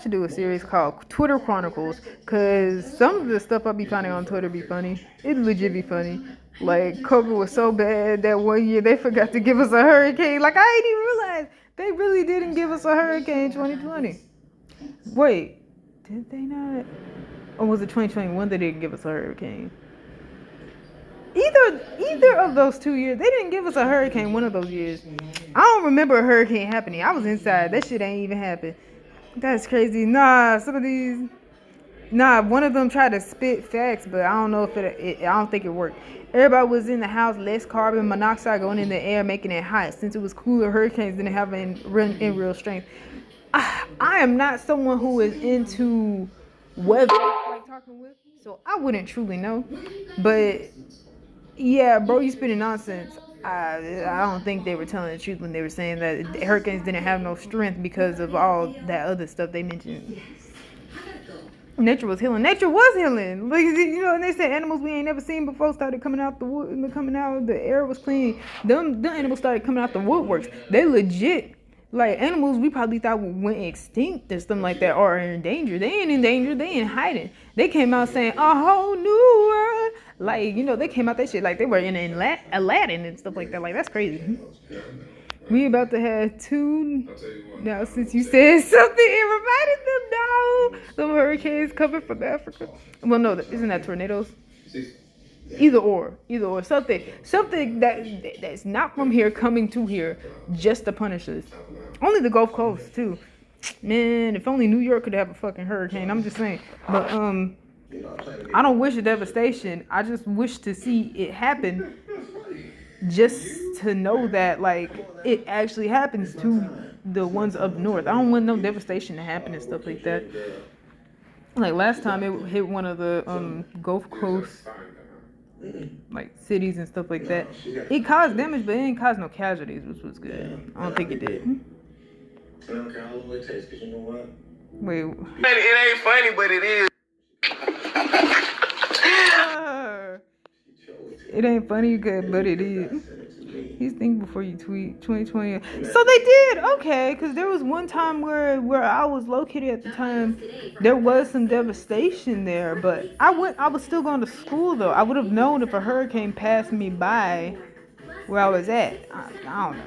should do a series called Twitter Chronicles, cause some of the stuff I be finding on Twitter be funny. It legit be funny. Like COVID was so bad that one year they forgot to give us a hurricane. Like I didn't even realize they really didn't give us a hurricane in 2020. Wait, did they not? Or was it 2021 they didn't give us a hurricane? Either of those 2 years, they didn't give us a hurricane one of those years. I don't remember a hurricane happening. I was inside. That shit ain't even happened. That's crazy. Nah, some of these. Nah, one of them tried to spit facts, but I don't know if I don't think it worked. Everybody was in the house, less carbon monoxide going in the air, making it hot. Since it was cooler, hurricanes didn't have in real strength. I am not someone who is into weather, like talking with, so I wouldn't truly know. But yeah, bro, you spitting nonsense. I don't think they were telling the truth when they were saying that hurricanes didn't have no strength because of all that other stuff they mentioned. Nature was healing. Nature was healing. Like, and they said animals we ain't never seen before started coming out the wood, coming out. The air was clean. The animals started coming out the woodworks. They legit, like animals we probably thought went extinct or something like that, or are in danger. They ain't in danger. They ain't hiding. They came out saying a whole new world. Like they came out that shit like they were in Aladdin and stuff like that. Like that's crazy. We about to have two. Now, since you said something, it reminded them now. Some hurricanes coming from Africa. Well, no, isn't that tornadoes? Either or, something that's not from here coming to here just to punish us. Only the Gulf Coast too. Man, if only New York could have a fucking hurricane. I'm just saying, but I don't wish a devastation. I just wish to see it happen just to know that like it actually happens to the ones up north. I don't want no devastation to happen and stuff like that. Like last time it hit one of the Gulf Coast like cities and stuff like that. It caused damage, but it didn't cause no casualties, which was good. I don't think it did. I don't care how long it takes, because you know what? Wait. It ain't funny, but it is. It ain't funny, good, but it is. He's thinking before you tweet 2020. So they did, okay, because there was one time where I was located at the time. There was some devastation there, but I was still going to school though. I would have known if a hurricane passed me by where I was at. I don't know.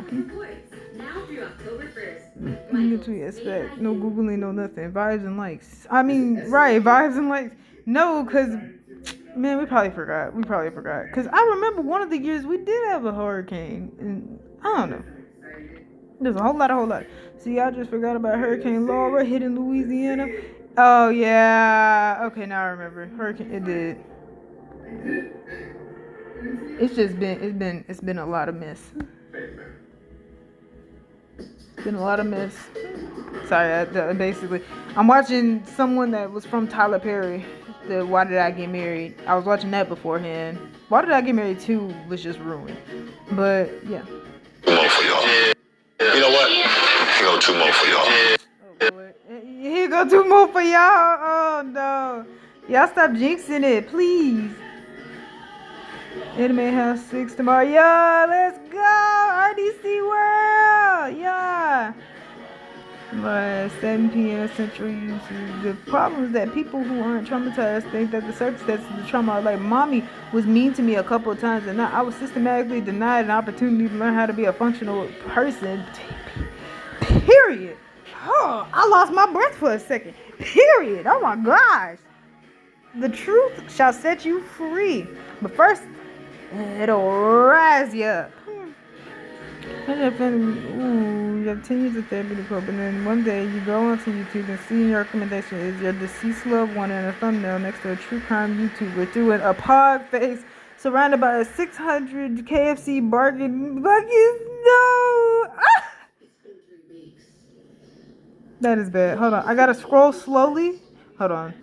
You tweet expect no googling, no nothing. Vibes and likes. I mean, right, vibes and likes. No, because. Man, we probably forgot. Because I remember one of the years we did have a hurricane. And I don't know. There's a whole lot. See, I just forgot about Hurricane Laura hitting Louisiana. Oh, yeah. Okay, now I remember. Hurricane, it did. It's been a lot of mess. It's been a lot of mess. Sorry, basically. I'm watching someone that was from Tyler Perry. The Why Did I Get Married? I was watching that beforehand. Why Did I Get Married 2 was just ruined. But, yeah. 2 more for y'all. You know what? Here go 2 more for y'all. Oh, boy. Here go 2 more for y'all. Oh, no. Y'all stop jinxing it, please. Anime House 6 tomorrow. Yo, let's go. RDC World. Yeah. But 7 p.m. Central usage. The problem is that people who aren't traumatized think that the circumstances of the trauma are like, mommy was mean to me a couple of times and I was systematically denied an opportunity to learn how to be a functional person. Period. Oh, I lost my breath for a second. Period. Oh my gosh. The truth shall set you free. But first, it'll rise you up. You have 10 years of therapy to cope, and then one day you go onto YouTube and see your recommendation is your deceased loved one and a thumbnail next to a true crime YouTuber doing a pod face surrounded by a 600 KFC bargain buckets. No! Ah! That is bad. Hold on. I gotta scroll slowly. Hold on.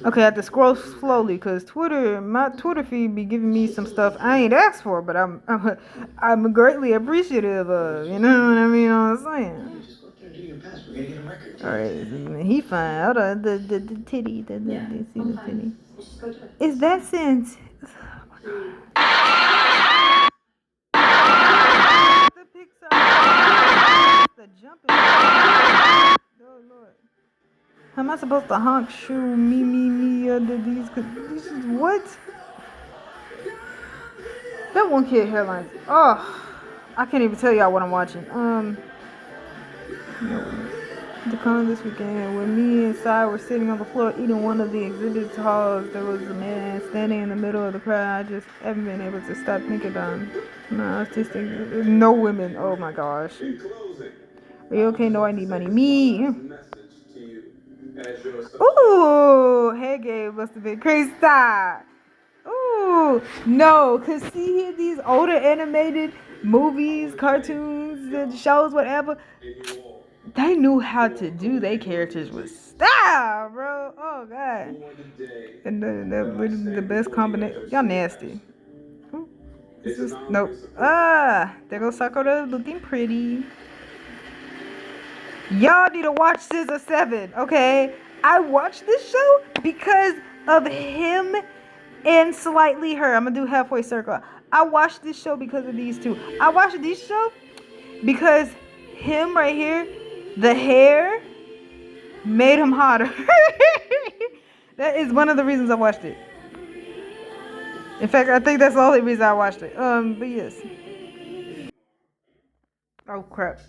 Okay, I have to scroll slowly because my Twitter feed be giving me some stuff I ain't asked for, but I'm greatly appreciative of. You know what I mean? What I'm saying. All right, he fine. Hold on, the titty, see the titty. Is that sense? The Pixar, the jumping. Oh Lord. How am I supposed to honk shoo me under these? This is what? That one kid headlines. Oh, I can't even tell y'all what I'm watching. The con this weekend when me and Sai were sitting on the floor eating one of the exhibit halls, there was a man standing in the middle of the crowd. I just haven't been able to stop thinking about him. No, I was just thinking, there's no women. Oh my gosh. Are you okay? No, I need money. Me. Ooh, hey, Gabe must have been crazy. Stop. Ooh, no, cause see here these older animated movies, cartoons, and shows, whatever. They knew how to do their characters with style, bro. Oh god, and the best combination. Y'all nasty. Ooh, this is nope. There goes Sakura looking pretty. Y'all need to watch Scissor 7, okay? I watched this show because of him and Slightly Her. I'm gonna do halfway circle. I watched this show because of these two. I watched this show because him right here, the hair made him hotter. That is one of the reasons I watched it. In fact, I think that's the only reason I watched it. But yes. Oh crap.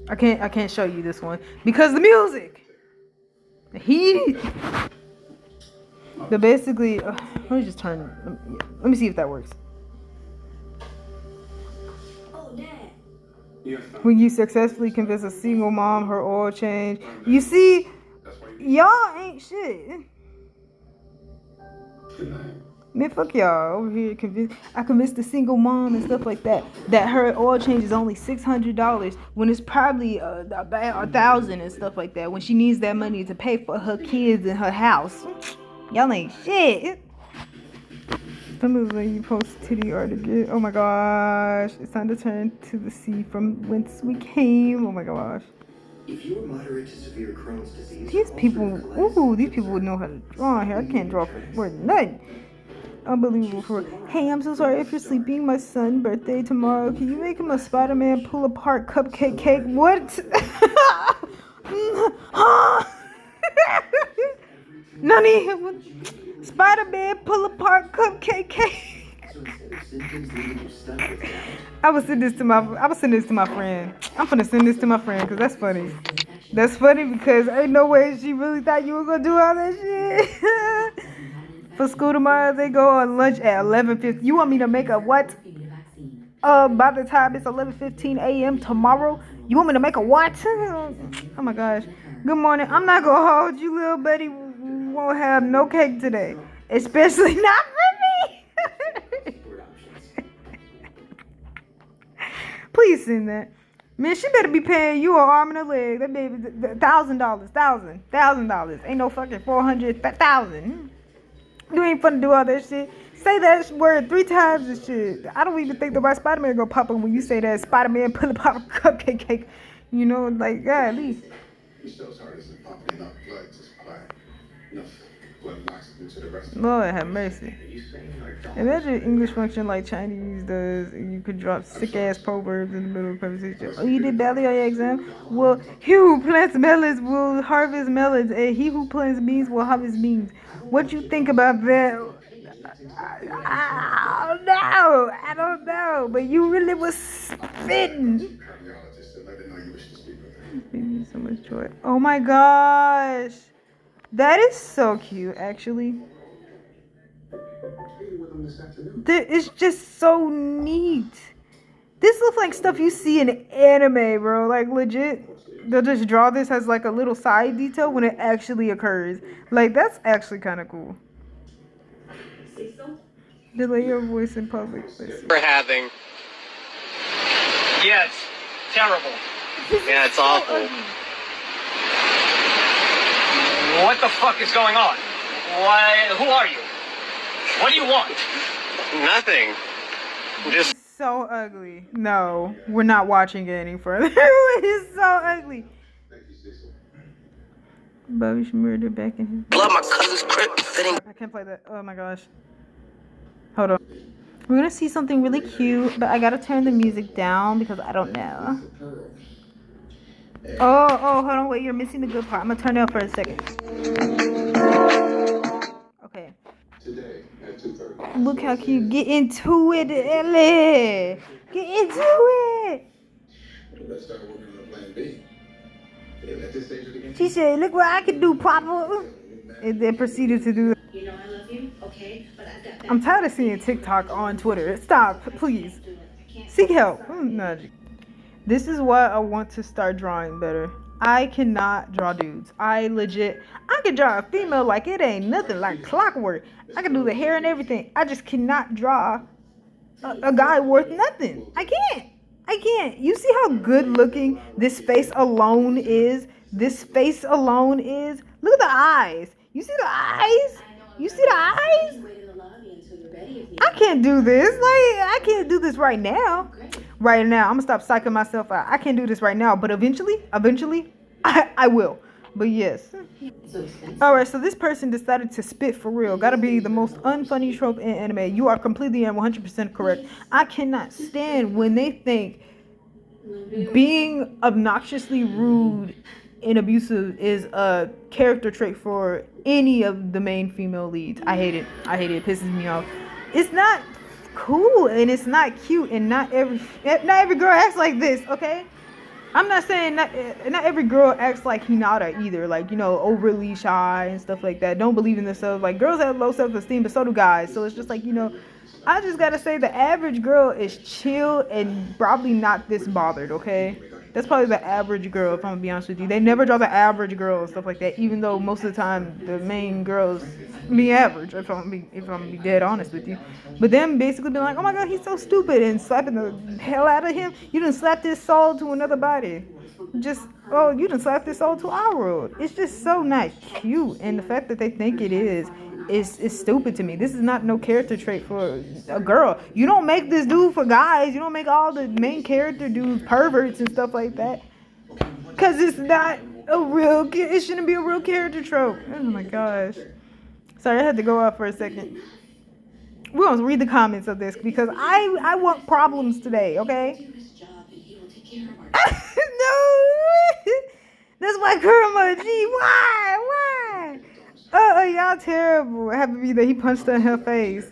I can't show you this one because the music. But basically, let me just turn. Let me see if that works. When you successfully convince a single mom her oil change, you see, y'all ain't shit. Man, fuck y'all over here. I convinced the single mom and stuff like that her oil change is only $600 when it's probably about $1,000 and stuff like that. When she needs that money to pay for her kids and her house, y'all ain't shit. Some of the you post titty art again. Oh my gosh, it's time to turn to the sea from whence we came. Oh my gosh. If you are moderate to severe Crohn's disease, these people would know how to draw here. I can't draw for nothing. Unbelievable for hey, I'm so sorry if you're sleeping. My son's birthday tomorrow. Can you make him a Spider-Man pull apart cupcake cake? What? Nani? Spider-Man pull apart cupcake cake. I would send this to my friend. I'm finna send this to my friend because that's funny. That's funny because ain't no way she really thought you were gonna do all that shit. For school tomorrow, they go on lunch at 11:50. You want me to make a what? By the time it's 11:15 a.m. tomorrow, you want me to make a what? Oh my gosh. Good morning. I'm not gonna hold you, little buddy. Won't have no cake today, especially not for me. Please send that. Man, she better be paying you an arm and a leg. That baby, $1,000. Ain't no fucking 400,000. You ain't finna do all that shit. Say that word 3 times and shit. I don't even think the right Spider-Man gonna pop up when you say that Spider-Man pull apart cupcake cake. You know, like, yeah, at least. Lord have mercy. Imagine English function like Chinese does, and you could drop sick-ass proverbs in the middle of the conversation. Oh, you did badly on your exam? Well, he who plants melons will harvest melons, and he who plants beans will harvest beans. What you think about that? I don't know, but you really was spitting. So much joy. Oh my gosh. That is so cute, actually. It's just so neat. This looks like stuff you see in anime, bro. Like, legit. They'll just draw this as like a little side detail when it actually occurs. Like, that's actually kind of cool. Delay your voice in public. We're having. Yeah, it's terrible. Yeah, it's awful. What the fuck is going on? Why? Who are you? What do you want? Nothing. Just so ugly. No, we're not watching it any further. It's so ugly. Bobby murder back in his. blood my cousin's crib fitting. I can't play that. Oh my gosh. Hold on. We're gonna see something really cute, but I gotta turn the music down because I don't know. Oh, hold on, wait, you're missing the good part. I'm gonna turn it up for a second. Okay. Look how cute. Get into it, Ellie. Get into it. Let's start working on plan B. At this stage of the game. She said, look what I can do, Papa. And then proceeded to do that. You know I love you, okay? But I've got I'm tired of seeing TikTok on Twitter. Stop, please. Seek help. This is why I want to start drawing better. I cannot draw dudes. I can draw a female like it ain't nothing, like clockwork. I can do the hair and everything. I just cannot draw a guy worth nothing. I can't. You see how good looking this face alone is? This face alone is. Look at the eyes. You see the eyes? You see the eyes? I can't do this. Like, I can't do this right now. Right now, I'm gonna stop psyching myself out. I can't do this right now, but eventually, I will. But yes. Alright, so this person decided to spit for real. Gotta be the most unfunny trope in anime. You are completely and 100% correct. I cannot stand when they think being obnoxiously rude and abusive is a character trait for any of the main female leads. I hate it. It pisses me off. It's not cool and it's not cute, and not every girl acts like this, okay? I'm not saying not every girl acts like Hinata either, like, you know, overly shy and stuff like that. Don't believe in themselves. Like, girls have low self-esteem, but so do guys. So it's just like, you know, I just gotta say the average girl is chill and probably not this bothered, okay? That's probably the average girl, if I'm gonna be honest with you. They never draw the average girl and stuff like that, even though most of the time the main girls be average, if I'm gonna be dead honest with you. But them basically being like, oh my god, he's so stupid, and slapping the hell out of him. You done slapped this soul to another body. You done slapped this soul to our world. It's just so not cute, and the fact that they think it is stupid to me. This is not no character trait for a girl. You don't make this dude for guys. You don't make all the main character dudes perverts and stuff like that. Because it's not it shouldn't be a real character trope. Oh my gosh. Sorry, I had to go out for a second. We're going to read the comments of this because I want problems today, okay? No! That's my Kurama G. Why? Y'all terrible. It happened to be that he punched her in her face.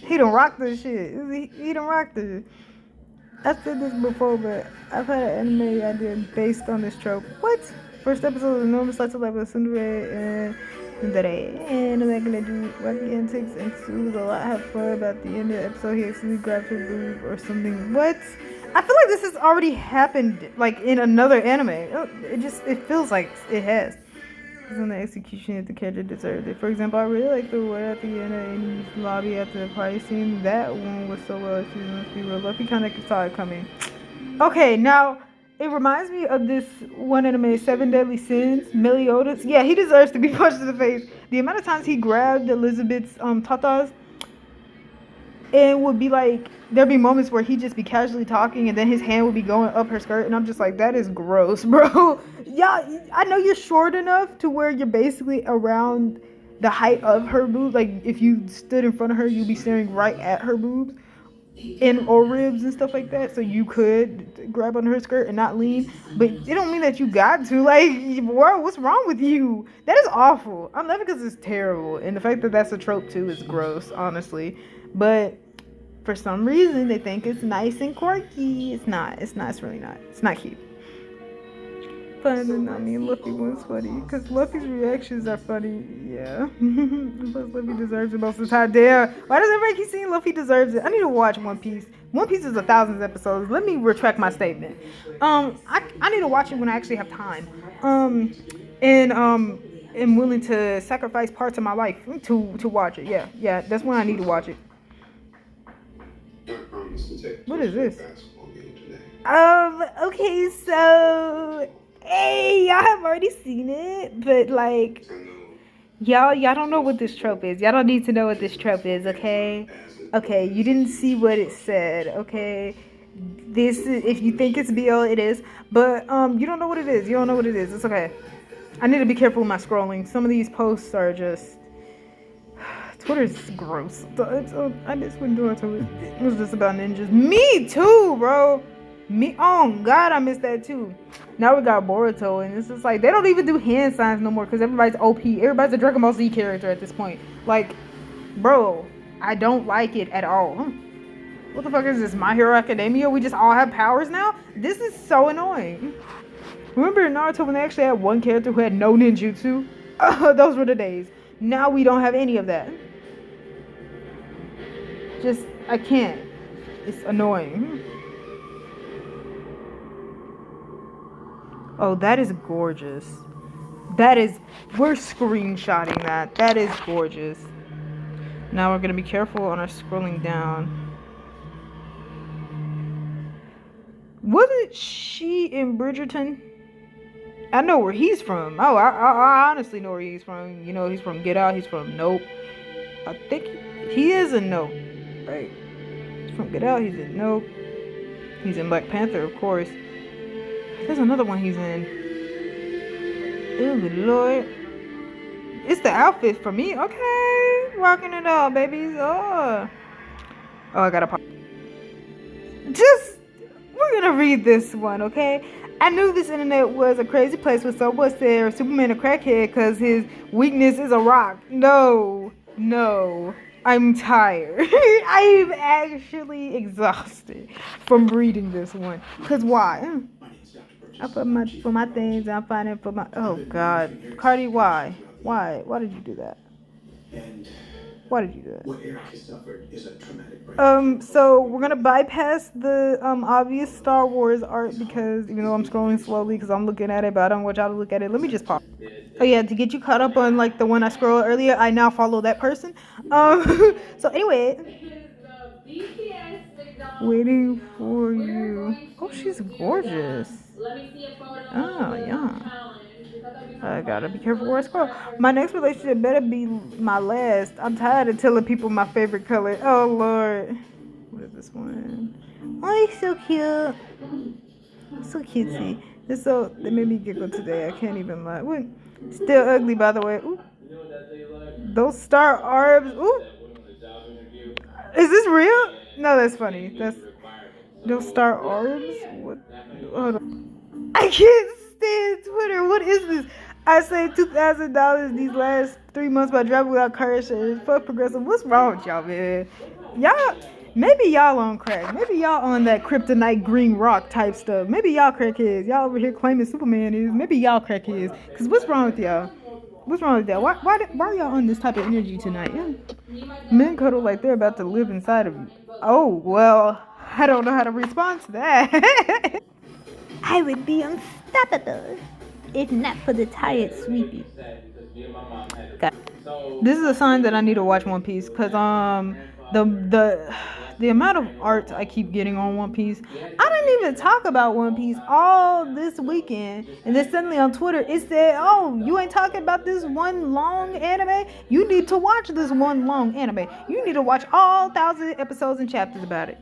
He done rocked this shit. He done rocked it. I've said this before, but I've had an anime idea based on this trope. What? First episode of the normal slice of life with Sundere and the regular dude wacky antics ensues a lot. Have fun about the end of the episode. He actually grabbed her boob or something. What? I feel like this has already happened, like in another anime. It feels like it has. On the execution if the character deserved it. For example, I really like the one at the end of Annie's lobby at the party scene. That one was so well executed. Must be real. Luffy kind of saw it coming. Okay, now it reminds me of this one anime, Seven Deadly Sins. Meliodas. Yeah, he deserves to be punched in the face. The amount of times he grabbed Elizabeth's tatas, it would be like there'd be moments where he'd just be casually talking and then his hand would be going up her skirt, and I'm just like, that is gross, bro. Yeah, I know you're short enough to where you're basically around the height of her boobs. Like, if you stood in front of her, you'd be staring right at her boobs or ribs and stuff like that, so you could grab onto her skirt and not lean. But it don't mean that you got to. Like, bro, what's wrong with you? That is awful. I'm laughing because it's terrible, and the fact that that's a trope too is gross, honestly. But for some reason they think it's nice and quirky. It's not. It's really not. It's not cute. Fun, I mean, Luffy was funny because Luffy's reactions are funny. Yeah. Plus, Luffy deserves it most of the time. Damn. Why does everybody keep saying Luffy deserves it? I need to watch One Piece. One Piece is 1,000 episodes. Let me retract my statement. I need to watch it when I actually have time. And am willing to sacrifice parts of my life to watch it. Yeah. That's when I need to watch it. What is this? Okay, so hey, y'all have already seen it, but like y'all don't know what this trope is. Y'all don't need to know what this trope is, okay? Okay, you didn't see what it said, okay? This is, if you think it's BL, it is, but you don't know what it is. You don't know what it is. It's okay. I need to be careful with my scrolling. Some of these posts are just Twitter's gross. I just wouldn't do it to it. It was just about ninjas. Me too, bro. Me, oh God, I missed that too. Now we got Boruto, and it's just like they don't even do hand signs no more because everybody's OP. Everybody's a Dragon Ball Z character at this point. Like, bro, I don't like it at all. What the fuck is this? My Hero Academia? We just all have powers now? This is so annoying. Remember in Naruto when they actually had one character who had no ninjutsu? Those were the days. Now we don't have any of that. Just, I can't. It's annoying. Oh, that is gorgeous. We're screenshotting that. That is gorgeous. Now we're going to be careful on our scrolling down. Wasn't she in Bridgerton? I know where he's from. Oh, I honestly know where he's from. You know, he's from Get Out. He's from Nope. I think he is in Nope. Right. He's from Get Out. He's in Nope. He's in Black Panther, of course. There's another one he's in. Oh, good Lord. It's the outfit for me. Okay. Rocking it out, babies. Oh, I gotta pop. We're gonna read this one, okay? I knew this internet was a crazy place, but so was there Superman a crackhead because his weakness is a rock. No. I'm tired. I'm actually exhausted from reading this one. Cause why? I put for my things, I'm finding for my. Oh God, Cardi, why? Why did you do that? Why did you do that? What Eric has suffered is a traumatic break. So we're gonna bypass the obvious Star Wars art because even though I'm scrolling slowly because I'm looking at it, but I don't want y'all to look at it. Let me just pause. Oh yeah, to get you caught up on like the one I scrolled earlier, I now follow that person. So anyway, waiting for you. Oh, she's gorgeous. Oh yeah. I gotta be careful where I scroll. My next relationship better be my last. I'm tired of telling people my favorite color. Oh Lord. What is this one? Oh, he's so cute. So cutesy. They made me giggle today. I can't even lie. What? Still ugly, by the way. Ooh. Those star orbs. Ooh. Is this real? No, that's funny. Those star orbs. What? Hold on. I can't stand Twitter. What is this? I saved $2,000 these last 3 months by driving without car insurance. Fuck Progressive. What's wrong with y'all, man? Maybe y'all on crack. Maybe y'all on that kryptonite green rock type stuff. Maybe y'all crackheads. Y'all over here claiming Superman is. Maybe y'all crackheads. Cause what's wrong with y'all? What's wrong with that? Why are y'all on this type of energy tonight? Yeah. Men cuddle like they're about to live inside of you. Oh well, I don't know how to respond to that. I would be unstoppable if not for the tired sleepy. This is a sign that I need to watch One Piece because the amount of art I keep getting on One Piece. I didn't even talk about One Piece all this weekend, and then suddenly on Twitter it said, "Oh, you ain't talking about this one long anime? You need to watch this one long anime. You need to watch all 1,000 episodes and chapters about it."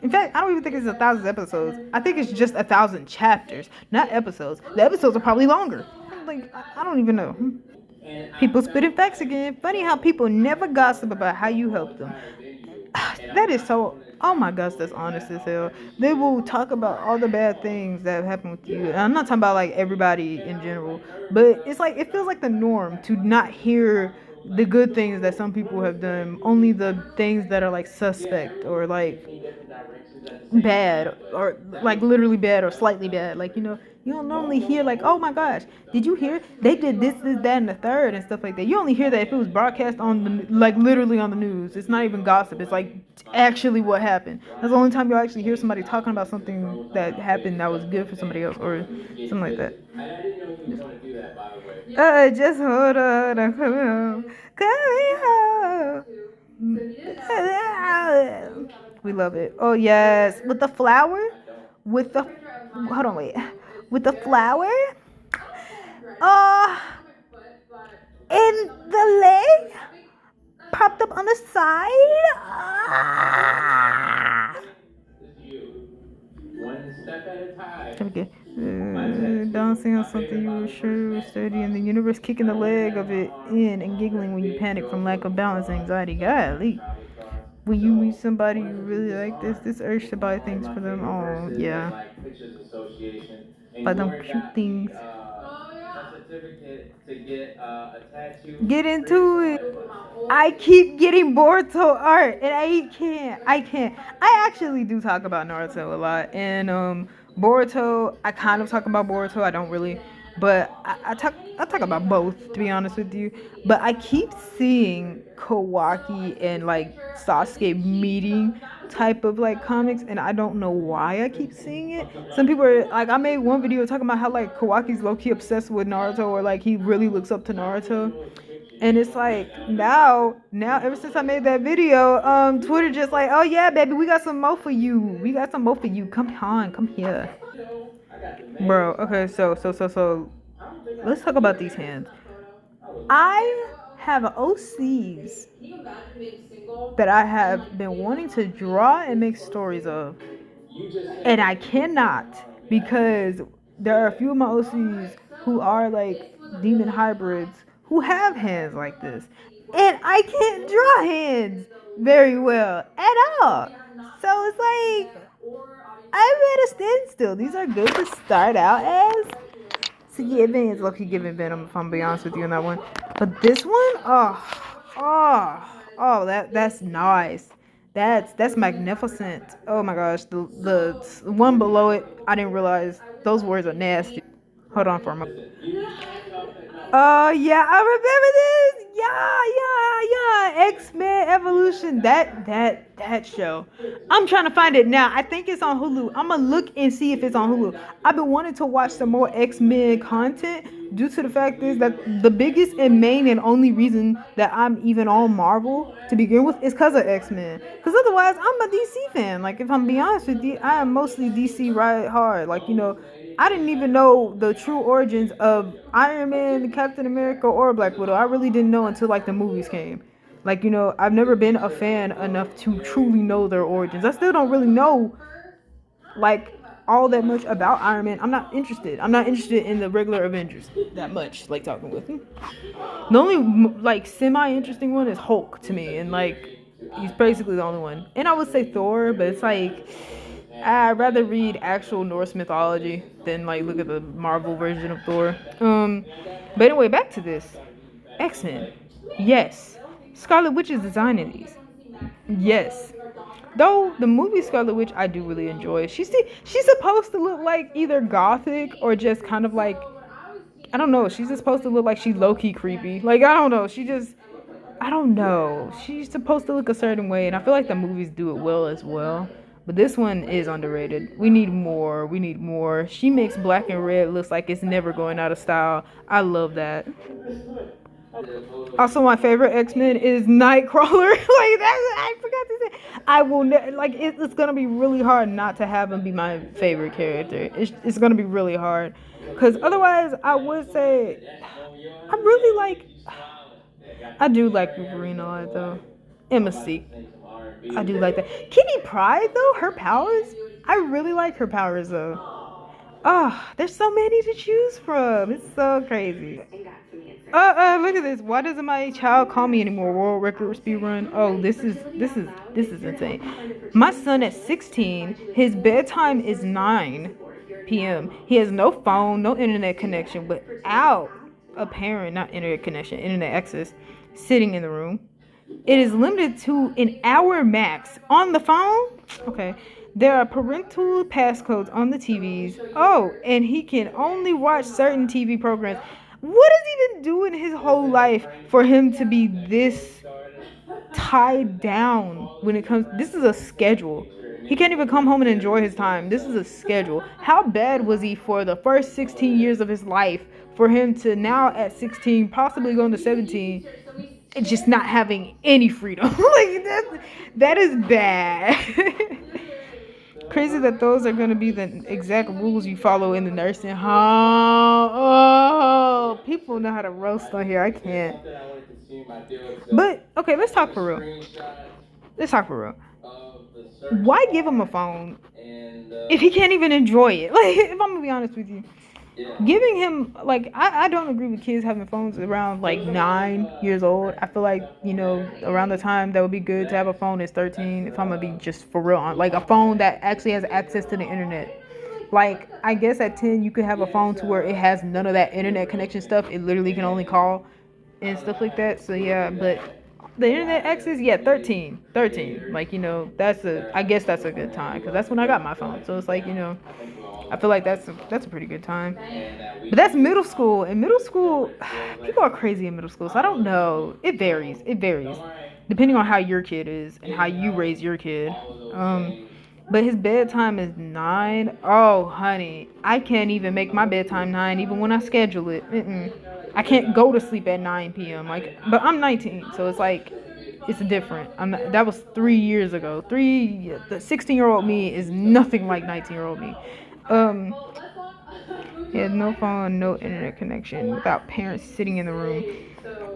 In fact, I don't even think it's 1,000 episodes. I think it's just 1,000 chapters, not episodes. The episodes are probably longer. Like, I don't even know. People spitting facts again. Funny how people never gossip about how you help them. That is so. Oh my gosh, that's honest as hell. They will talk about all the bad things that have happened with you. And I'm not talking about like everybody in general, but it's like it feels like the norm to not hear the good things that some people have done. Only the things that are like suspect or like bad or like literally bad or slightly bad. Like you don't normally hear like, oh my gosh, did you hear they did this, that, and the third and stuff like that. You only hear that if it was broadcast on the like literally on the news. It's not even gossip. It's like actually what happened. That's the only time you'll actually hear somebody talking about something that happened that was good for somebody else or something like that. Just hold on, I'm coming home. We love it. Oh yes, with the flower, with the hold on, wait, with the flower. Uh, in the leg, popped up on the side. Okay. Dancing on something you were sure was sturdy, and the universe kicking the leg of it in and giggling when you panic from lack of balance and anxiety. Golly. When you meet somebody you really like this urge to buy things for them. Oh yeah, buy them cute things. Get into it. I keep getting Boruto art, and I can't. I can't. I actually do talk about Naruto a lot, and Boruto. I kind of talk about Boruto. I don't really, but I talk about both to be honest with you. But I keep seeing Kawaki and like Sasuke meeting type of like comics, and I don't know why I keep seeing it. Some people are like, I made one video talking about how like Kawaki's low key obsessed with Naruto, or like he really looks up to Naruto. And it's like now ever since I made that video, Twitter just like, oh yeah, baby, we got some more for you. We got some more for you. Come on, come here. Bro, okay, so let's talk about these hands. I have OCs that I have been wanting to draw and make stories of. And I cannot because there are a few of my OCs who are like demon hybrids who have hands like this. And I can't draw hands very well at all. So it's like I'm at a standstill. These are good to start out as. So yeah, Advance Loki giving Venom if I'm being honest with you on that one. But this one, that's nice. That's magnificent. Oh my gosh, the one below it, I didn't realize those words are nasty. Hold on for a moment. Oh yeah, I remember this. Yeah. X-Men Evolution. That show. I'm trying to find it now. I think it's on Hulu. I'm gonna look and see if it's on Hulu. I've been wanting to watch some more X-Men content due to the fact is that the biggest and main and only reason that I'm even on Marvel to begin with is because of X-Men. Because otherwise, I'm a DC fan. Like if I'm being honest with you, I am mostly DC right hard. Like I didn't even know the true origins of Iron Man, Captain America, or Black Widow. I really didn't know until like the movies came. Like, I've never been a fan enough to truly know their origins. I still don't really know like all that much about Iron Man. I'm not interested. I'm not interested in the regular Avengers that much, like talking with them. The only like semi interesting one is Hulk to me, and like he's basically the only one. And I would say Thor, but it's like I'd rather read actual Norse mythology than like look at the Marvel version of Thor. But anyway, back to this. X-Men. Yes. Scarlet Witch is designing these. Yes. Though the movie Scarlet Witch I do really enjoy. She's supposed to look like either gothic or just kind of like I don't know. She's supposed to look like she's low key creepy. Like I don't know. I don't know. She's supposed to look a certain way, and I feel like the movies do it well as well. But this one is underrated. We need more. We need more. She makes black and red looks like it's never going out of style. I love that. Also, my favorite X-Men is Nightcrawler. Like that, I forgot to say. I will like it's gonna be really hard not to have him be my favorite character. It's gonna be really hard, cause otherwise I would say I really like. I do like Wolverine a lot though. And Mystique. I do like that. Kitty Pryde though, her powers. I really like her powers though. Oh, there's so many to choose from. It's so crazy. Look at this. Why doesn't my child call me anymore? World record speed run. Oh, this is insane. My son at 16, his bedtime is 9 p.m. He has no phone, no internet connection, without a parent, not internet connection, internet access, sitting in the room. It is limited to an hour max on the phone. Okay. There are parental passcodes on the TVs. Oh, and he can only watch certain TV programs. What is he been doing his whole life for him to be this tied down when it comes? This is a schedule. He can't even come home and enjoy his time. This is a schedule. How bad was he for the first 16 years of his life for him to now at 16, possibly going to 17, and just not having any freedom? Like that is bad. Crazy that those are going to be the exact rules you follow in the nursing home. Oh, people know how to roast on here. I can't. But, okay, let's talk for real. Why give him a phone if he can't even enjoy it? Like, if I'm going to be honest with you. giving him like I don't agree with kids having phones around like 9 years old. I feel like, you know, around the time that would be good to have a phone is 13. If I'm gonna be just for real on like a phone that actually has access to the internet. Like I guess at 10 you could have a phone to where it has none of that internet connection stuff. It literally can only call and stuff like that. So yeah, but the internet access, yeah, 13. Like, you know, I guess that's a good time because that's when I got my phone. So it's like, you know, I feel like that's a pretty good time. But that's middle school. In middle school, people are crazy in middle school. So I don't know. It varies. Depending on how your kid is and how you raise your kid. But his bedtime is 9. Oh, honey, I can't even make my bedtime 9 even when I schedule it. I can't go to sleep at 9 p.m. Like, but I'm 19, so it's like it's different. That was 3 years ago. The 16-year-old me is nothing like 19-year-old me. He had no phone, no internet connection, without parents sitting in the room.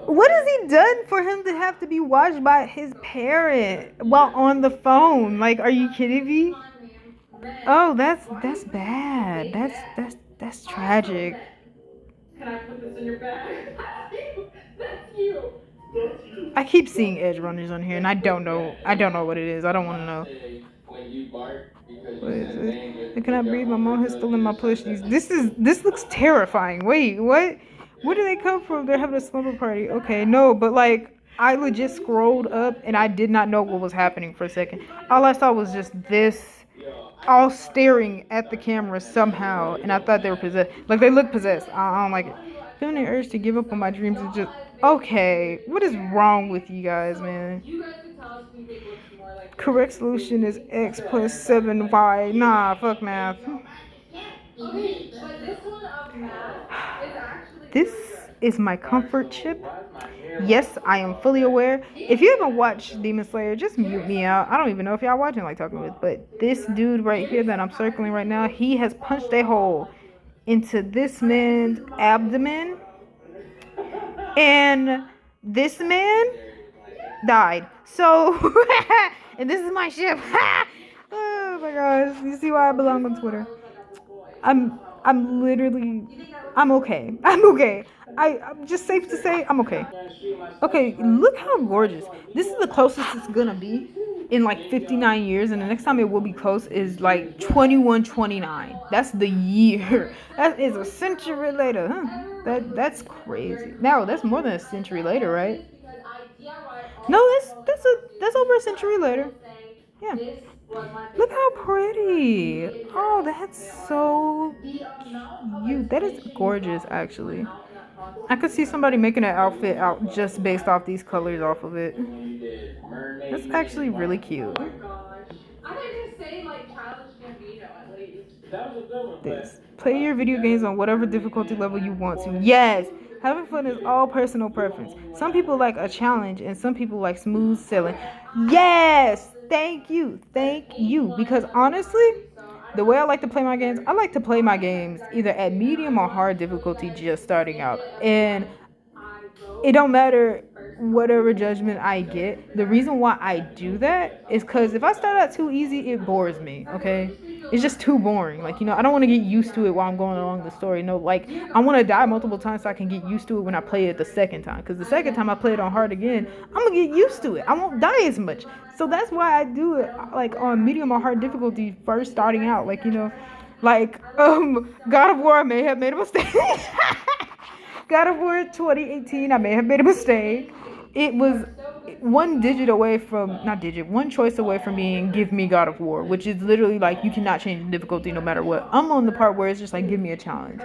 What has he done for him to have to be watched by his parent while on the phone? Like, are you kidding me? Oh, that's bad. That's tragic. Can I put this in your bag? That's you. I keep seeing edge runners on here, and I don't know what it is. I don't want to know. What is it? I cannot breathe. My mom has stolen my plushies. This looks terrifying. Wait, what? Where do they come from? They're having a slumber party. Okay, no, but like I legit scrolled up and I did not know what was happening for a second. All I saw was just this, all staring at the camera somehow, and I thought they were possessed. Like they look possessed. I don't like it. Feeling the urge to give up on my dreams is just okay. What is wrong with you guys, man? Correct solution is x plus 7y. Nah, fuck math. This is my comfort chip. Yes, I am fully aware. If you haven't watched Demon Slayer, just mute me out. I don't even know if y'all watching like talking with, but this dude right here that I'm circling right now, he has punched a hole into this man's abdomen, and this man died. So, and this is my ship. Oh my gosh, you see why I belong on Twitter? I'm literally, I'm okay. I'm just safe to say I'm okay. Okay, look how gorgeous. This is the closest it's gonna be in like 59 years, and the next time it will be close is like 2129. That's the year. That is a century later, huh? That's crazy. No, that's more than a century later, right? No, that's over a century later. Yeah. Look how pretty. Oh, that's so cute. That is gorgeous, actually. I could see somebody making an outfit out just based off these colors off of it. That's actually really cute. This. Play your video games on whatever difficulty level you want to. Yes! Having fun is all personal preference. Some people like a challenge and some people like smooth sailing. Yes! Thank you. Because honestly, the way I like to play my games, I like to play my games either at medium or hard difficulty just starting out. And it don't matter whatever judgment I get. The reason why I do that is because if I start out too easy, it bores me, okay? It's just too boring. Like, you know, I don't want to get used to it while I'm going along the story. No, like, I want to die multiple times so I can get used to it when I play it the second time. Because the second time I play it on hard again, I'm going to get used to it. I won't die as much. So that's why I do it, like, on medium or hard difficulty first starting out. Like, you know, like, God of War, I may have made a mistake. God of War 2018, I may have made a mistake. It was one choice away from being give me God of War, which is literally like you cannot change the difficulty no matter what. I'm on the part where it's just like give me a challenge,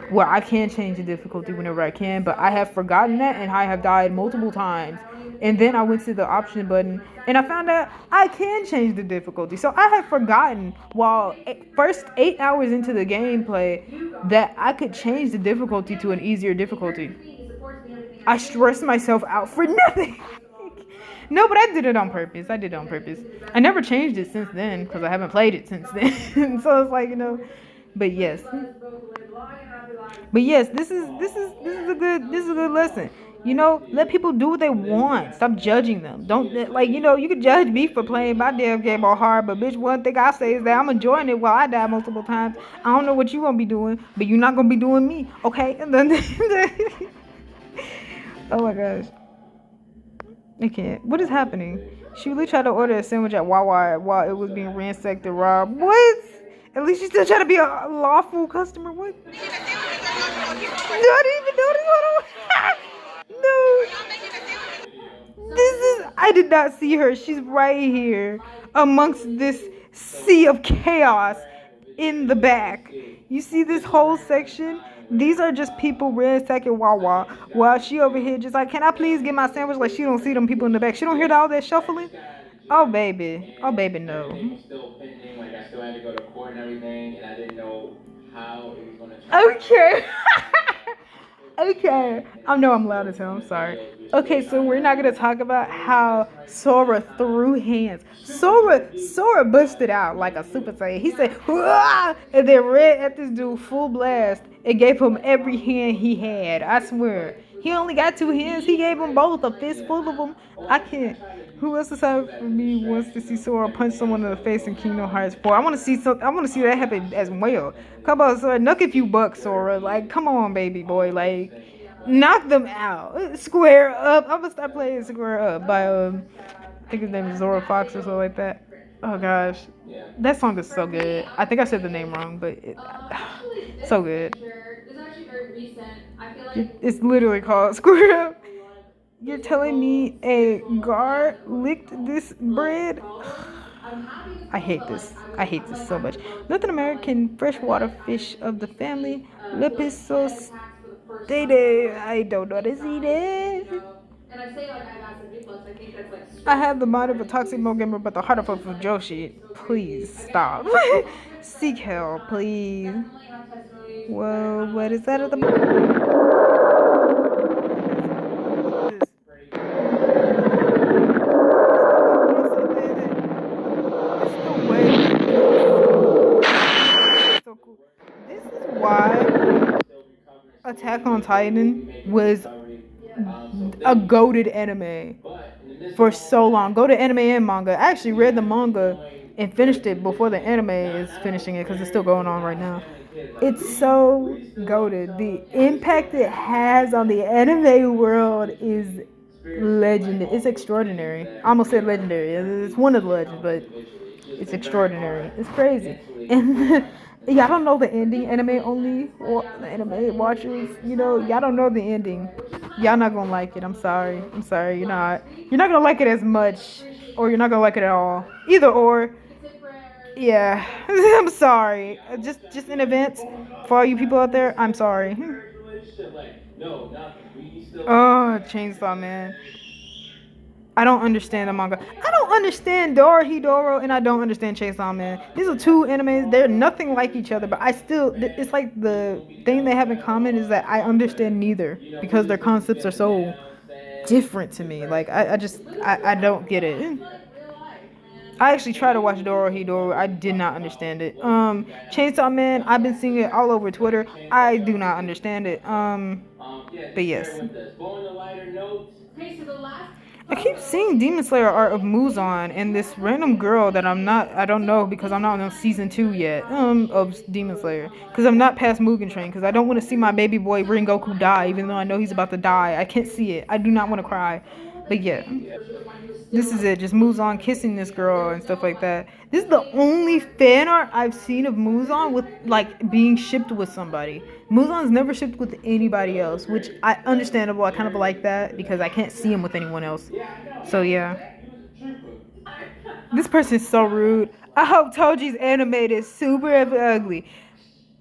where I can change the difficulty whenever I can, but I have forgotten that and I have died multiple times. And then I went to the option button and I found out I can change the difficulty. So I had forgotten while first 8 hours into the gameplay that I could change the difficulty to an easier difficulty. I stressed myself out for nothing. No, but I did it on purpose. I never changed it since then because I haven't played it since then. So it's like, you know, but yes, this is a good lesson. You know, let people do what they want. Stop judging them. Don't like, you know, you can judge me for playing my damn game all hard, but bitch, one thing I say is that I'm enjoying it while I die multiple times. I don't know what you gonna be doing, but you're not gonna be doing me, okay? And then, oh my gosh, I can't. What is happening? She really tried to order a sandwich at Wawa while it was being ransacked and robbed. What? At least she still trying to be a lawful customer. What? No, I didn't even notice. Hold on. No. I did not see her. She's right here amongst this sea of chaos in the back. You see this whole section? These are just people ransacking Wawa while she over here just like, can I please get my sandwich? Like, she don't see them people in the back. She don't hear all that shuffling. Oh, baby. Oh, baby, no. Okay. Okay. I know I'm loud as hell. I'm sorry. Okay, so we're not gonna talk about how Sora threw hands. Sora busted out like a Super Saiyan. He said, "Wah!" And then ran at this dude full blast and gave him every hand he had. I swear. He only got 2 hands. He gave them both a fistful of them. I can't. Who else aside from me wants to see Sora punch someone in the face in Kingdom Hearts 4? I want to see that happen as well. Come on, Sora, knock if you buck, Sora. Like, come on, baby boy. Like, knock them out. Square up. I'm gonna start playing Square Up by I think his name is Zora Fox or something like that. Oh gosh, that song is so good. I think I said the name wrong, but so good. It's literally called Square Up. You're telling me a gar licked this bread? I hate this. I hate this so much. North American freshwater fish of the family Lepisos. I don't know how to see this. I have the mind of a toxic mo gamer, but the heart of a Fujoshi. Please stop. Seek help, please. Whoa, what is that at the This is why Attack on Titan was a goated anime for so long. Goated anime and manga. I actually read the manga and finished it before the anime is finishing it because it's still going on right now. It's so goated. The impact it has on the anime world is legendary. It's extraordinary. I almost said legendary. It's one of the legends, but it's extraordinary. It's crazy. And y'all don't know the ending. Anime only, or the anime watchers, you know, y'all don't know the ending. Y'all not gonna like it. I'm sorry. I'm sorry. You're not. You're not gonna like it as much, or you're not gonna like it at all. Either or. Yeah. I'm sorry. Just in advance for all you people out there. I'm sorry. Oh, Chainsaw Man. I don't understand the manga. I don't understand Dorohedoro, and I don't understand Chainsaw Man. These are 2 animes. They're nothing like each other, but I still, it's like the thing they have in common is that I understand neither because their concepts are so different to me. Like, I don't get it. I actually tried to watch Dorohedoro. I did not understand it. Chainsaw Man, I've been seeing it all over Twitter. I do not understand it. But yes. I keep seeing Demon Slayer art of Muzan and this random girl that I don't know because I'm not on season 2 yet, of Demon Slayer. Because I'm not past Mugen Train because I don't want to see my baby boy Rengoku die even though I know he's about to die. I can't see it. I do not want to cry. But yeah. This is it. Just Muzan kissing this girl and stuff like that. This is the only fan art I've seen of Muzan with, like, being shipped with somebody. Muzan's never shipped with anybody else, which I understandable. I kind of like that because I can't see him with anyone else. So yeah. This person is so rude. I hope Toji's animated super ugly.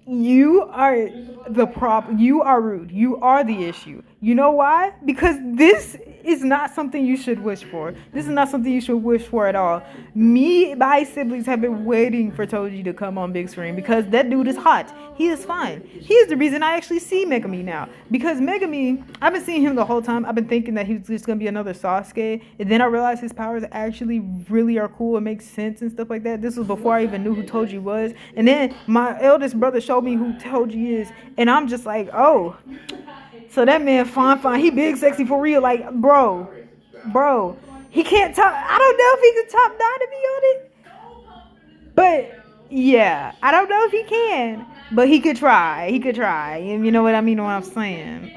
You are the problem. You are rude. You are the issue. You know why? Because this is not something you should wish for. This is not something you should wish for at all. My siblings have been waiting for Toji to come on big screen because that dude is hot. He is fine. He is the reason I actually see Megami now. Because Megami, I've been seeing him the whole time. I've been thinking that he was just going to be another Sasuke. And then I realized his powers actually really are cool and make sense and stuff like that. This was before I even knew who Toji was. And then my eldest brother showed me who Toji is. And I'm just like, oh. So that man fine. He big sexy for real. Like, bro. He can't top. I don't know if he can top 9 to be honest. But yeah, I don't know if he can. But he could try. And you know what I mean? What I'm saying.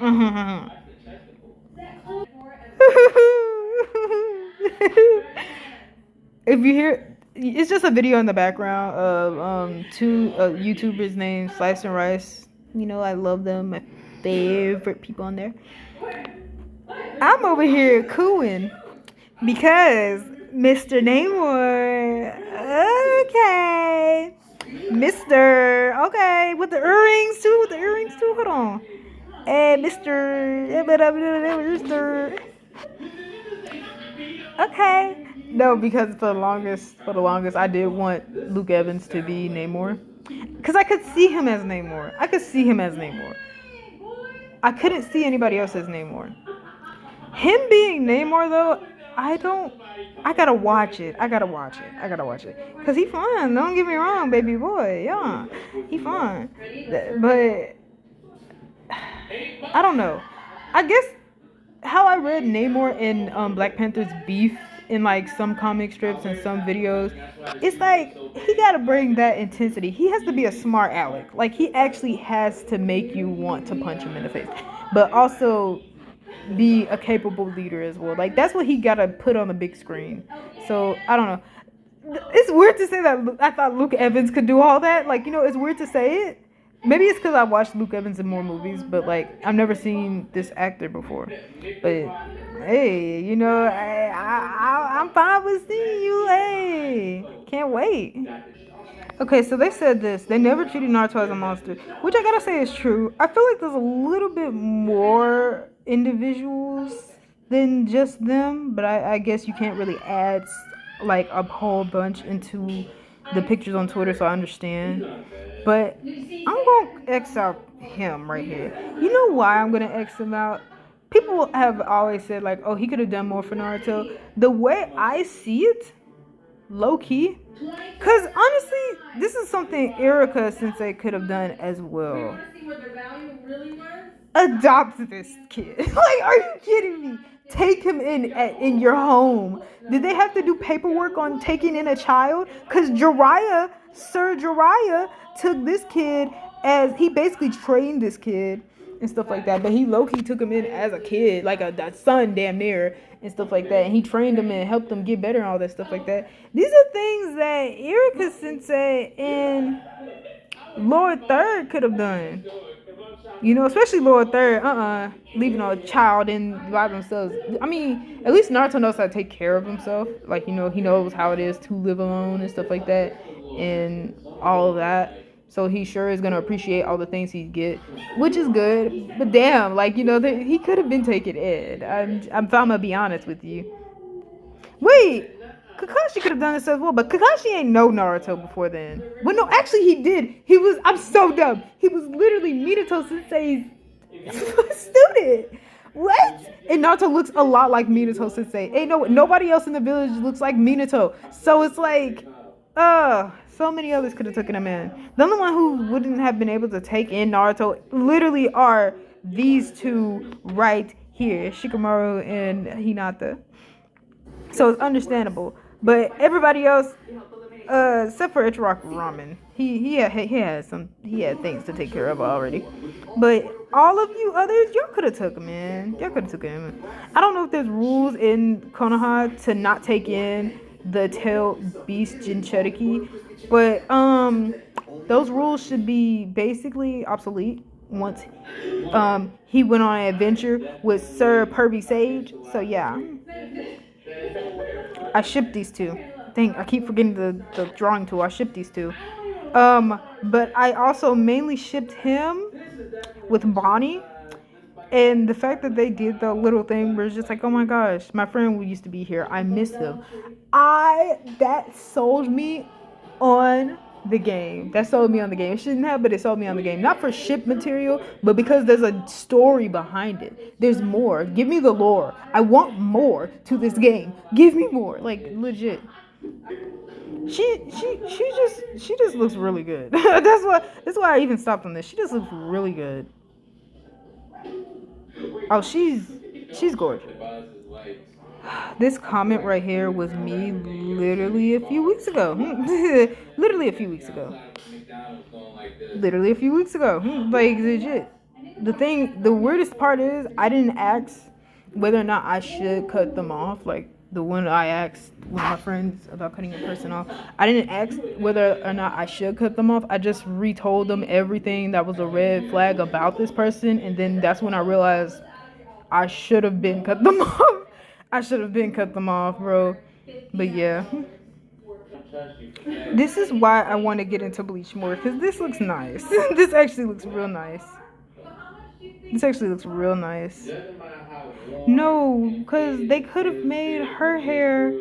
If you hear, it's just a video in the background of two YouTubers named Slice and Rice. You know, I love them. My favorite people on there. I'm over here cooing because Mr. Namor. Okay. Mr. Okay. With the earrings too. Hold on. Hey, Mr. Okay. No, because for the longest, I did want Luke Evans to be Namor. Because I could see him as Namor. I couldn't see anybody else as Namor. Him being Namor, though, I gotta watch it. Because he fun. Don't get me wrong, baby boy. Yeah. He fun. But, I don't know. I guess how I read Namor in Black Panther's beef in like some comic strips and some videos, it's like he gotta bring that intensity. He has to be a smart aleck. Like he actually has to make you want to punch him in the face, but also be a capable leader as well. Like that's what he gotta put on the big screen. So I don't know. It's weird to say that I thought Luke Evans could do all that. Like, you know, it's weird to say it. Maybe it's because I watched Luke Evans in more movies, but like I've never seen this actor before. But hey, you know, I'm fine with seeing you. Hey, can't wait. Okay, so they said this. They never treated Naruto as a monster, which I gotta say is true. I feel like there's a little bit more individuals than just them, but I guess you can't really add like a whole bunch into the pictures on Twitter, so I understand. But I'm gonna X out him right here. You know why I'm gonna X him out? People have always said like, oh, he could have done more for Naruto. The way I see it, low key, because honestly, this is something Erika Sensei could have done as well. Adopt this kid. Like, are you kidding me? Take him in your home. Did they have to do paperwork on taking in a child? Because Sir Jiraiya took this kid as he basically trained this kid and stuff like that. But he low-key took him in as a kid, like a son damn near and stuff like that. And he trained him and helped him get better and all that stuff like that. These are things that Erika Sensei and Lord Third could have done. You know, especially Lord Third, leaving a child in by themselves. I mean, at least Naruto knows how to take care of himself. Like, you know, he knows how it is to live alone and stuff like that and all of that. So he sure is going to appreciate all the things he get, which is good. But damn, like, you know, he could have been taken in. I'm gonna be honest with you. Wait, Kakashi could have done this as well, but Kakashi ain't know Naruto before then. Well, no, actually he did. I'm so dumb. He was literally Minato Sensei's student. What? And Naruto looks a lot like Minato Sensei. Nobody else in the village looks like Minato. So it's like, so many others could have taken him in. The only one who wouldn't have been able to take in Naruto literally are these two right here, Shikamaru and Hinata. So it's understandable. But everybody else, except for Ichiraku Ramen, he had things to take care of already. But all of you others, y'all could have took him in. I don't know if there's rules in Konoha to not take in the tailed beast Jinchuriki, but those rules should be basically obsolete once he went on an adventure with Sir Pervy Sage. So yeah. I shipped these two. I keep forgetting the drawing tool. I shipped these two. But I also mainly shipped him with Bonnie. And the fact that they did the little thing where it's just like, oh my gosh, my friend who used to be here, I miss him. That sold me on the game. It shouldn't have, but it sold me on the game. Not for ship material, but because there's a story behind it. There's more. Give me the lore. I want more to this game. Give me more. Like, legit. She just looks really good. That's why I even stopped on this. She just looks really good. Oh, she's gorgeous. This comment right here was me literally a few weeks ago. Literally a few weeks ago. Literally a few weeks ago. Like legit. The weirdest part is I didn't ask whether or not I should cut them off. Like the one I asked with my friends about cutting a person off. I didn't ask whether or not I should cut them off. I just retold them everything that was a red flag about this person, and then that's when I realized I should have been cut them off. I should have been cut them off, bro. But yeah. This is why I want to get into bleach more, because this looks nice. This actually looks real nice. This actually looks real nice. No, because they could have made her hair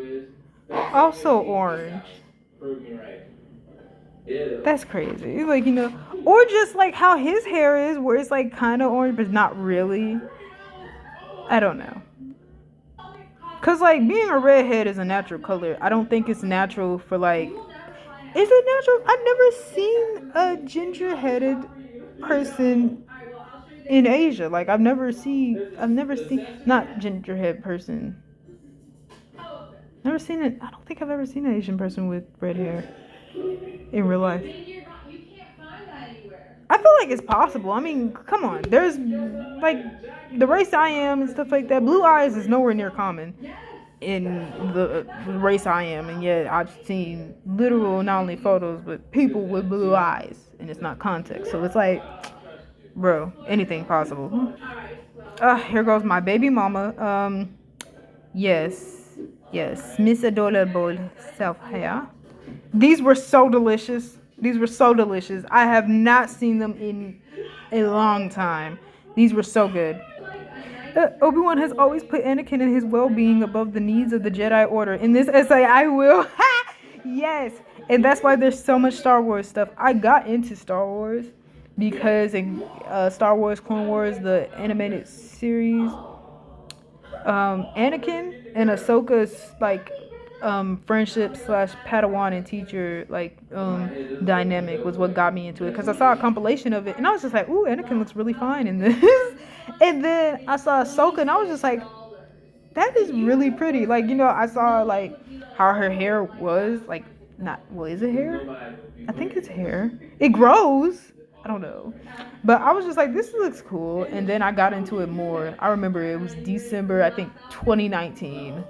also orange. That's crazy. Like, or just like how his hair is, where it's like kind of orange, but not really. I don't know. Because, like, being a redhead is a natural color. I don't think it's natural for, like... Is it natural? I've never seen a ginger-headed person in Asia. Like, I've never seen... Not ginger-head person. Never seen it. I don't think I've ever seen an Asian person with red hair in real life. I feel like it's possible. I mean, come on. There's, like, the race I am and stuff like that. Blue eyes is nowhere near common in the race I am. And yet I've seen literal, not only photos, but people with blue eyes. And it's not context. So it's like, bro, anything possible. Here goes my baby mama. Yes, Miss Adorable self-hair. These were so delicious. I have not seen them in a long time. These were so good. Obi-Wan has always put Anakin and his well-being above the needs of the Jedi Order. In this essay, I will. Yes. And that's why there's so much Star Wars stuff. I got into Star Wars because in Star Wars Clone Wars, the animated series, Anakin and Ahsoka's, like, friendship / Padawan and teacher dynamic was what got me into it, because I saw a compilation of it and I was just like, ooh, Anakin looks really fine in this. And then I saw Ahsoka and I was just like, that is really pretty. Like, I saw like how her hair was like, is it hair? I think it's hair. It grows. I don't know. But I was just like, this looks cool. And then I got into it more. I remember it was December, I think 2019.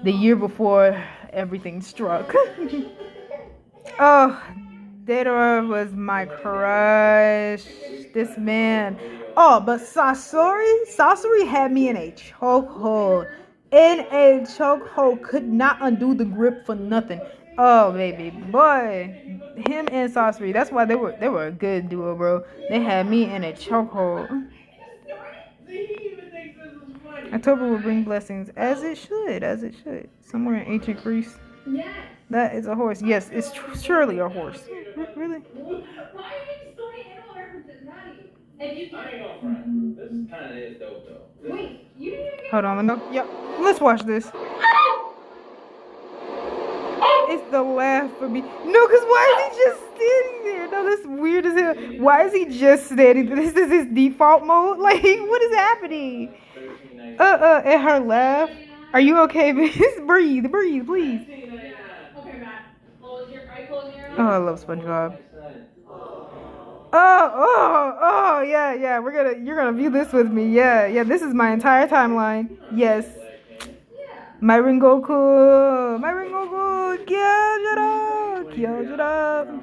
The year before everything struck. Oh, Daedra was my crush. This man. Oh, but Sasori had me in a chokehold. Could not undo the grip for nothing. Oh, baby, boy. Him and Sasori. That's why they were a good duo, bro. They had me in a chokehold. October will bring blessings, as it should. Somewhere in ancient Greece. Yes. That is a horse. Yes, it's surely a horse. Really? Why are you making so many animal references? This kind of is dope, though. Wait, you didn't even get... Hold on, let's watch this. It's the laugh for me. No, because why is he just standing there? No, that's weird as hell. Why is he just standing there? This is his default mode? Like, what is happening? And her laugh. Are you okay, miss? Breathe, please. Okay, Matt. Are you closing your eyes? Oh, I love SpongeBob. Oh, yeah. You're gonna view this with me. Yeah. This is my entire timeline. Yes. My Rengoku. Kyojuro.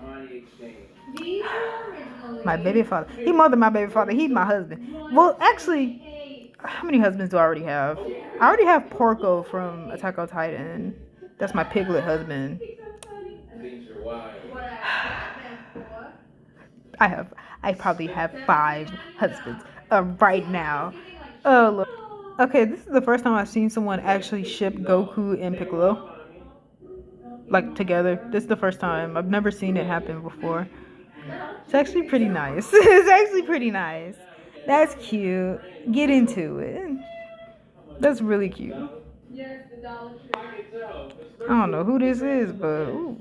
My baby father. He more than my baby father. He's my husband. Well, actually, how many husbands do I already have? I already have Porco from Attack on Titan. That's my piglet husband. I probably have 5 husbands right now. Oh, look. Okay, this is the first time I've seen someone actually ship Goku and Piccolo. Like, together. This is the first time. I've never seen it happen before. It's actually pretty nice. That's cute. Get into it. That's really cute. I don't know who this is, but ooh.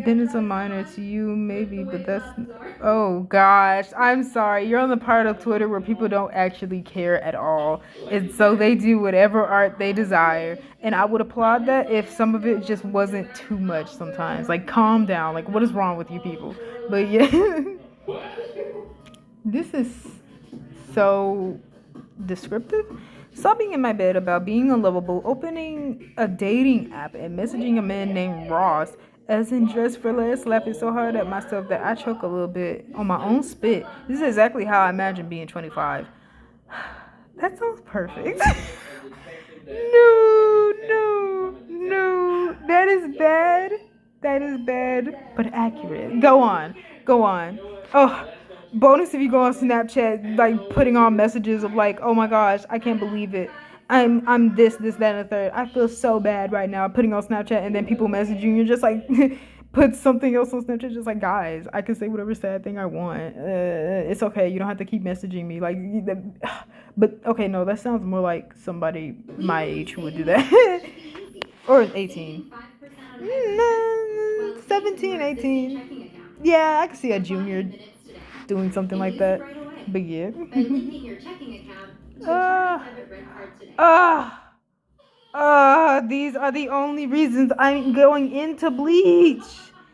Then it's a minor to you, maybe, but that's. Oh gosh, I'm sorry. You're on the part of Twitter where people don't actually care at all. And so they do whatever art they desire. And I would applaud that if some of it just wasn't too much sometimes. Like, calm down. Like, what is wrong with you people? But yeah. This is so descriptive. Sobbing in my bed about being unlovable, opening a dating app and messaging a man named Ross, as in dress for less, laughing so hard at myself that I choke a little bit on my own spit. This is exactly how I imagine being 25. That sounds perfect. No. That is bad. That is bad, but accurate. Go on. Oh, bonus if you go on Snapchat, like putting on messages of like, oh my gosh, I can't believe it. I'm this, that, and the third. I feel so bad right now. Putting on Snapchat and then people message you, you're just like, put something else on Snapchat, just like, guys, I can say whatever sad thing I want. It's okay. You don't have to keep messaging me. Like, but okay, no, that sounds more like somebody my age who would do that. Or 18. 17, 18. Yeah, I can see a junior doing something like that. But yeah. These are the only reasons I'm going into Bleach.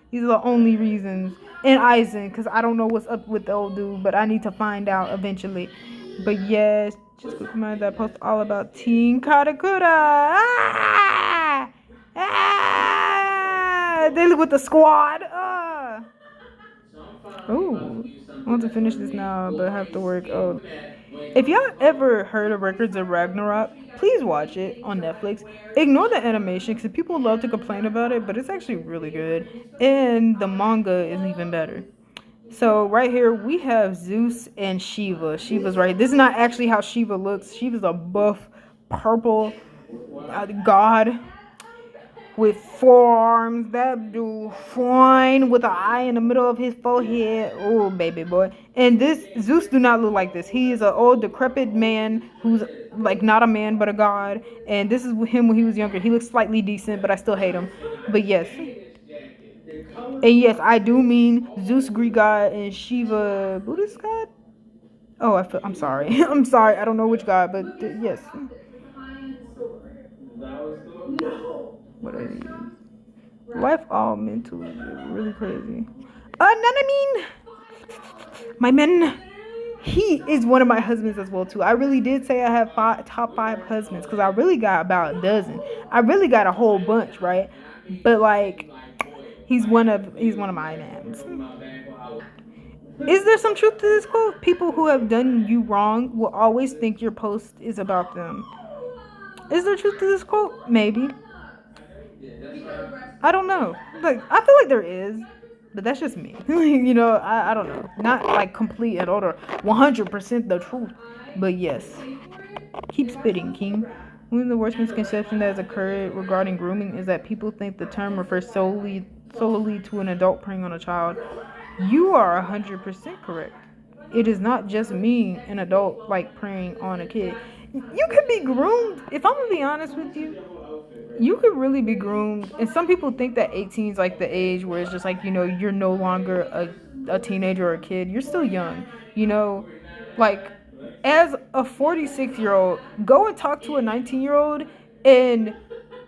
These are the only reasons. And Aizen, because I don't know what's up with the old dude, but I need to find out eventually. But yes, just quick reminder that I post all about Teen Karakura. They live with the squad. Oh, I want to finish this now, but I have to work. Oh, if y'all ever heard of Records of Ragnarok, please watch it on Netflix. Ignore the animation because people love to complain about it, but it's actually really good. And the manga is even better. So right here we have Zeus and Shiva. Shiva's right. This is not actually how Shiva looks. Shiva's a buff, purple god with forearms. That dude fine with an eye in the middle of his forehead. Oh, baby boy. And this Zeus do not look like this. He is an old decrepit man who's like not a man but a god. And this is him when he was younger. He looks slightly decent, but I still hate him. But yes. And yes, I do mean Zeus, Greek god, and Shiva, Buddhist god. Oh, I'm sorry. I'm sorry. I don't know which god, but yes. What are these? Life all mental, really crazy. Nanamine, my man, he is one of my husbands as well too. I really did say I have top 5 husbands because I really got about a dozen. I really got a whole bunch, right? But like, he's one of my mans. Is there some truth to this quote? People who have done you wrong will always think your post is about them. Is there truth to this quote? Maybe. I don't know. Like, I feel like there is, but that's just me. You know, I don't know. Not like complete and utter 100% the truth, but yes. Keep spitting, King. One of the worst misconceptions that has occurred regarding grooming is that people think the term refers solely to an adult preying on a child. You are 100% correct. It is not just me, an adult, like preying on a kid. You could be groomed. If I'm gonna be honest with you, you could really be groomed. And some people think that 18 is like the age where it's just like, you know, you're no longer a teenager or a kid. You're still young, you know, like as a 46-year-old, go and talk to a 19-year-old and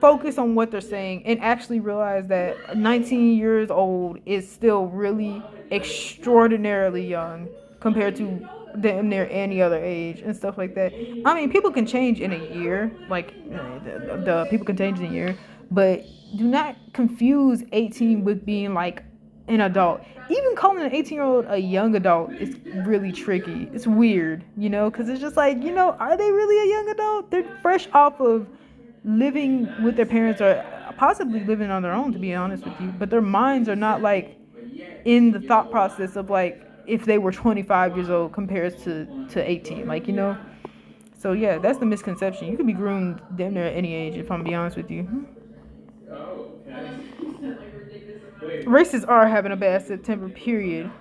focus on what they're saying and actually realize that 19 years old is still really extraordinarily young compared to damn near any other age and stuff like that. I mean, people can change in a year, like the people can change in a year, but do not confuse 18 with being like an adult. Even calling an 18-year-old a young adult is really tricky. It's weird, you know, because it's just like, you know, are they really a young adult? They're fresh off of living with their parents or possibly living on their own, to be honest with you, but their minds are not like in the thought process of like if they were 25 years old compared to 18, like, you know. So yeah, that's the misconception. You could be groomed damn near at any age, if I'm being honest with you. Racists are having a bad September period.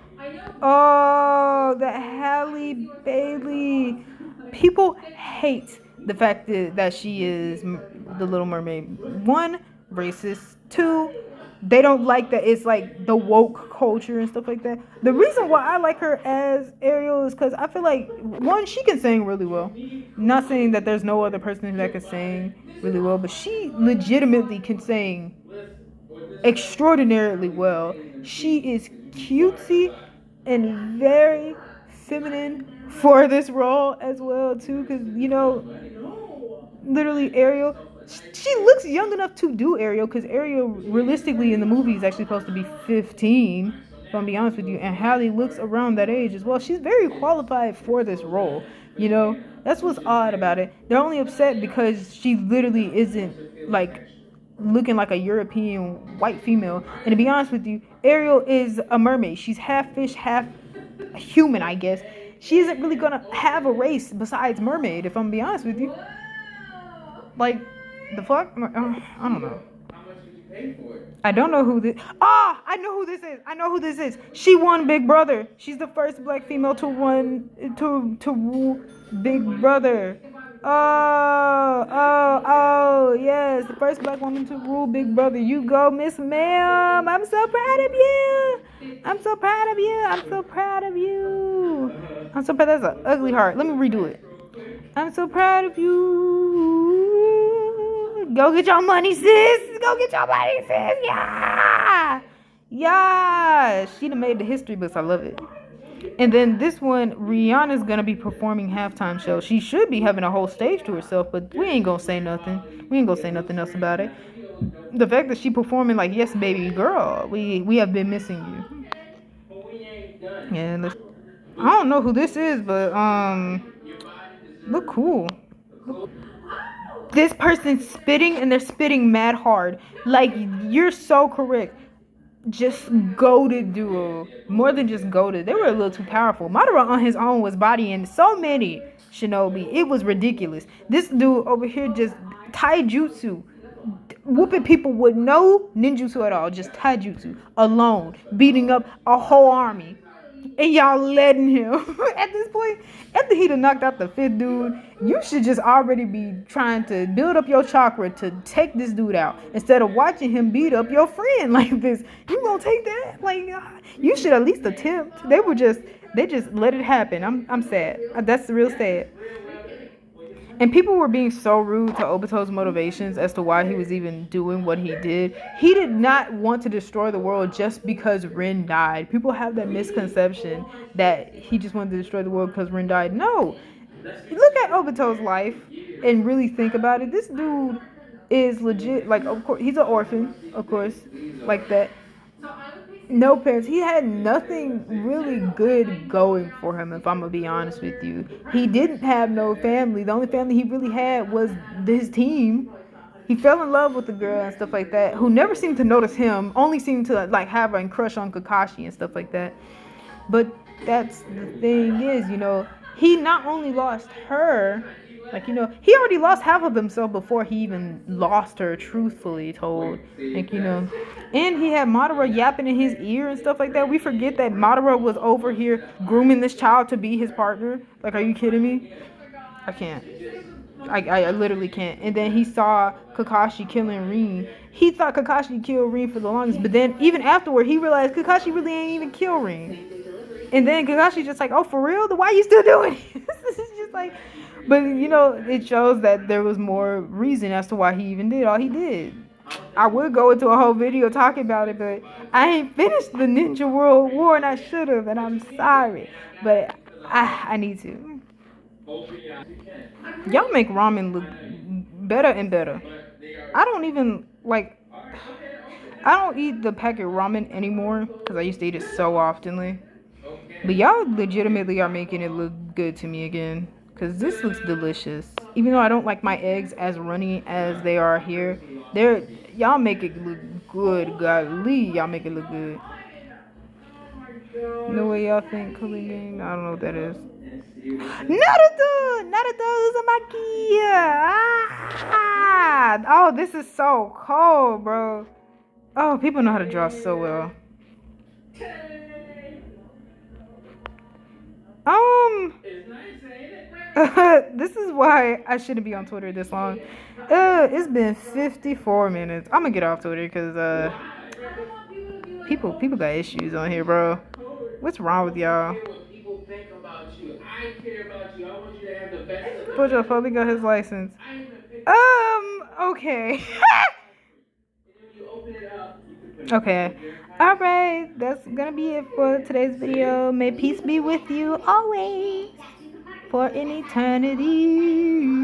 Oh, that Halle Bailey. People hate the fact that she is the Little Mermaid. 1, racist. 2, They don't like that it's like the woke culture and stuff like that. The reason why I like her as Ariel is because I feel like, one, she can sing really well. Not saying that there's no other person that can sing really well, but she legitimately can sing extraordinarily well. She is cutesy and very feminine for this role as well too, because literally Ariel, she looks young enough to do Ariel, because Ariel realistically in the movie is actually supposed to be 15, if I'm be honest with you, and Halle looks around that age as well. She's very qualified for this role. That's what's odd about it. They're only upset because she literally isn't like looking like a European white female. And to be honest with you, Ariel is a mermaid. She's half fish, half human, I guess. She isn't really gonna have a race besides mermaid, if I'm be honest with you. Like, the fuck? I don't know. I don't know who this. I know who this is. She won Big Brother. She's the first black female to rule Big Brother. Yes, the first black woman to rule Big Brother. You go, Miss Ma'am. I'm so proud of you. I'm so proud of you. I'm so proud of you. I'm so proud. That's an ugly heart. Let me redo it. I'm so proud of you. Go get your money, sis. Go get your money, sis. Yeah. Yeah. She done made the history books. I love it. And then this one, Rihanna's gonna be performing halftime show. She should be having a whole stage to herself, but we ain't gonna say nothing. We ain't gonna say nothing else about it. The fact that she performing like, yes, baby girl, we have been missing you. Yeah, I don't know who this is, but look cool. This person's spitting and they're spitting mad hard. Like, you're so correct. Just goated duo. More than just goated. They were a little too powerful. Madara on his own was bodying so many shinobi. It was ridiculous. This dude over here just taijutsu. Whooping people with no ninjutsu at all. Just taijutsu. Alone. Beating up a whole army. And y'all letting him. At this point, after he done knocked out the fifth dude, you should just already be trying to build up your chakra to take this dude out, instead of watching him beat up your friend like this. You gonna take that? Like, you should at least attempt. They just let it happen. I'm sad. That's real sad. And people were being so rude to Obito's motivations as to why he was even doing what he did. He did not want to destroy the world just because Rin died. People have that misconception that he just wanted to destroy the world because Rin died. No. Look at Obito's life and really think about it. This dude is legit, like, of course, he's an orphan, of course, like that. No parents. He had nothing really good going for him, if I'm gonna be honest with you. He didn't have no family. The only family he really had was his team. He fell in love with the girl and stuff like that, who never seemed to notice him, only seemed to like have a crush on Kakashi and stuff like that. But that's the thing is, he not only lost her, like, he already lost half of himself before he even lost her, truthfully told. Like, and he had Madara yapping in his ear and stuff like that. We forget that Madara was over here grooming this child to be his partner. Like, are you kidding me? I can't. I literally can't. And then he saw Kakashi killing Rin. He thought Kakashi killed Rin for the longest, but then even afterward, he realized Kakashi really ain't even kill Rin. And then Kakashi just like, oh, for real? Then why are you still doing it? It's just like, but it shows that there was more reason as to why he even did all he did. I would go into a whole video talking about it, but I ain't finished the Ninja World War, and I should have, and I'm sorry. But I need to. Y'all make ramen look better and better. I don't eat the packet ramen anymore because I used to eat it so oftenly. But y'all legitimately are making it look good to me again, because this looks delicious. Even though I don't like my eggs as runny as they are here, y'all make it look good. Golly, y'all make it look good. No way y'all think cooling game? I don't know what that is. Naruto Uzumaki. Oh, this is so cold, bro. Oh, people know how to draw so well. This is why I shouldn't be on Twitter this long. It's been 54 minutes. I'm gonna get off Twitter because People got issues on here, bro. What's wrong with y'all? What people think about you. I care about you. I want you to have the best. Bojo Phobia got his license. I even picked Okay. you open it up. Okay. Alright, that's gonna be it for today's video. May peace be with you always for an eternity.